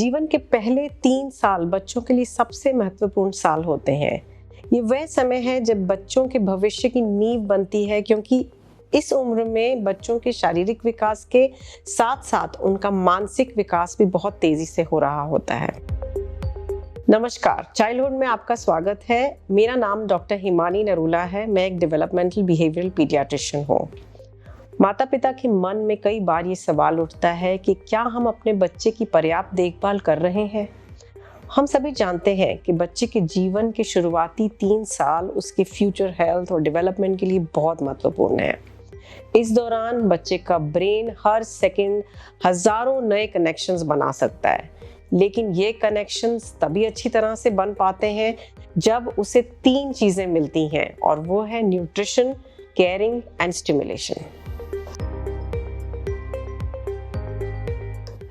जीवन के पहले 3 साल बच्चों के लिए सबसे महत्वपूर्ण साल होते हैं। ये वह समय है जब बच्चों के भविष्य की नींव बनती है, क्योंकि इस उम्र में बच्चों के शारीरिक विकास के साथ साथ उनका मानसिक विकास भी बहुत तेजी से हो रहा होता है। नमस्कार, चाइल्डहुड में आपका स्वागत है। मेरा नाम डॉक्टर हिमानी नरूला है। मैं एक डेवलपमेंटल बिहेवियरल पीडियाट्रिशियन हूँ। माता पिता के मन में कई बार ये सवाल उठता है कि क्या हम अपने बच्चे की पर्याप्त देखभाल कर रहे हैं। हम सभी जानते हैं कि बच्चे के जीवन के शुरुआती 3 साल उसके फ्यूचर हेल्थ और डेवलपमेंट के लिए बहुत महत्वपूर्ण है। इस दौरान बच्चे का ब्रेन हर सेकंड हजारों नए कनेक्शंस बना सकता है, लेकिन ये कनेक्शंस तभी अच्छी तरह से बन पाते हैं जब उसे 3 चीजें मिलती हैं, और वो है न्यूट्रिशन, केयरिंग एंड स्टिमुलेशन।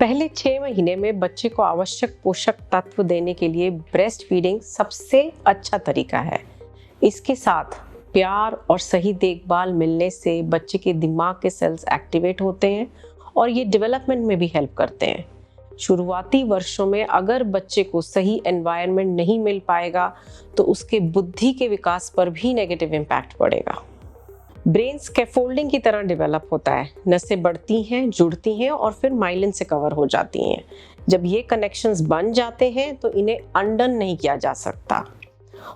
पहले 6 महीने में बच्चे को आवश्यक पोषक तत्व देने के लिए ब्रेस्ट फीडिंग सबसे अच्छा तरीका है। इसके साथ प्यार और सही देखभाल मिलने से बच्चे के दिमाग के सेल्स एक्टिवेट होते हैं और ये डेवलपमेंट में भी हेल्प करते हैं। शुरुआती वर्षों में अगर बच्चे को सही एनवायरनमेंट नहीं मिल पाएगा तो उसके बुद्धि के विकास पर भी नेगेटिव इम्पैक्ट पड़ेगा। ब्रेन स्कैफोल्डिंग की तरह डेवलप होता है। नसें बढ़ती हैं, जुड़ती हैं और फिर माइलिन से कवर हो जाती हैं। जब ये कनेक्शंस बन जाते हैं तो इन्हें अनडन नहीं किया जा सकता,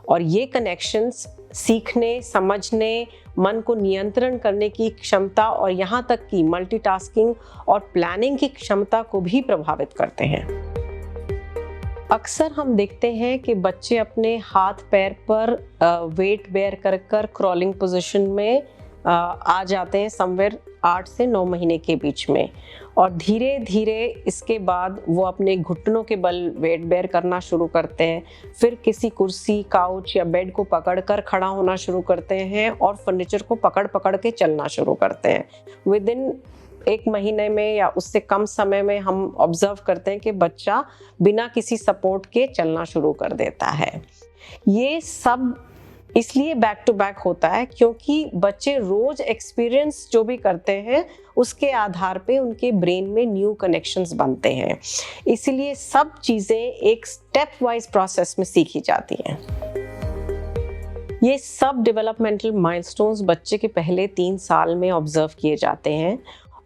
और ये कनेक्शंस सीखने, समझने, मन को नियंत्रण करने की क्षमता और यहाँ तक कि मल्टीटास्किंग और प्लानिंग की क्षमता को भी प्रभावित करते हैं। अक्सर हम देखते हैं कि बच्चे अपने हाथ पैर पर वेट बेयर कर कर क्रॉलिंग पोजीशन में आ जाते हैं समवेयर 8 से 9 महीने के बीच में, और धीरे धीरे इसके बाद वो अपने घुटनों के बल वेट बेयर करना शुरू करते हैं। फिर किसी कुर्सी, काउच या बेड को पकड़कर खड़ा होना शुरू करते हैं और फर्नीचर को पकड़ पकड़ के चलना शुरू करते हैं। विद इन 1 महीने में या उससे कम समय में हम ऑब्जर्व करते हैं कि बच्चा बिना किसी सपोर्ट के चलना शुरू कर देता है। ये सब इसलिए बैक टू बैक होता है क्योंकि बच्चे रोज एक्सपीरियंस जो भी करते हैं उसके आधार पे उनके ब्रेन में न्यू कनेक्शंस बनते हैं। इसलिए सब चीजें एक स्टेप वाइज प्रोसेस में सीखी जाती हैं। ये सब डेवलपमेंटल माइलस्टोन्स बच्चे के पहले 3 साल में ऑब्जर्व किए जाते हैं,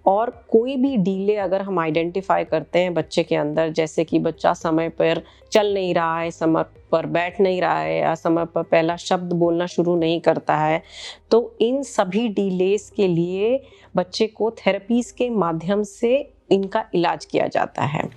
और कोई भी डीले अगर हम आइडेंटिफाई करते हैं बच्चे के अंदर, जैसे कि बच्चा समय पर चल नहीं रहा है, समय पर बैठ नहीं रहा है, या समय पर पहला शब्द बोलना शुरू नहीं करता है, तो इन सभी डीलेस के लिए बच्चे को थेरेपीज के माध्यम से इनका इलाज किया जाता है।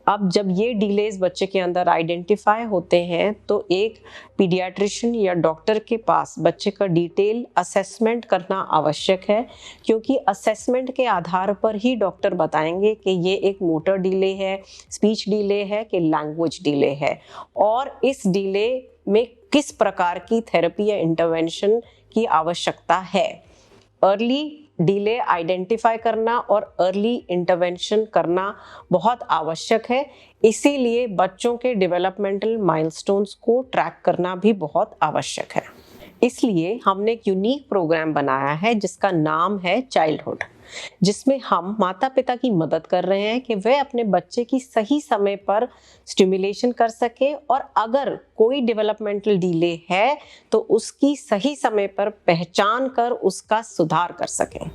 अब जब ये डिलेज बच्चे के अंदर आइडेंटिफाई होते हैं तो एक पीडियाट्रिशियन या डॉक्टर के पास बच्चे का डिटेल असेसमेंट करना आवश्यक है, क्योंकि असेसमेंट के आधार पर ही डॉक्टर बताएंगे कि ये एक मोटर डिले है, स्पीच डिले है कि लैंग्वेज डिले है, और इस डिले में किस प्रकार की थेरेपी या इंटरवेंशन की आवश्यकता है। अर्ली डिले आइडेंटिफाई करना और अर्ली इंटरवेंशन करना बहुत आवश्यक है। इसीलिए बच्चों के डेवलपमेंटल माइलस्टोन्स को ट्रैक करना भी बहुत आवश्यक है। इसलिए हमने एक यूनिक प्रोग्राम बनाया है जिसका नाम है चाइल्डहुड, जिसमें हम माता पिता की मदद कर रहे हैं कि वे अपने बच्चे की सही समय पर स्टिमुलेशन कर सके, और अगर कोई डेवलपमेंटल डिले है तो उसकी सही समय पर पहचान कर उसका सुधार कर सकें।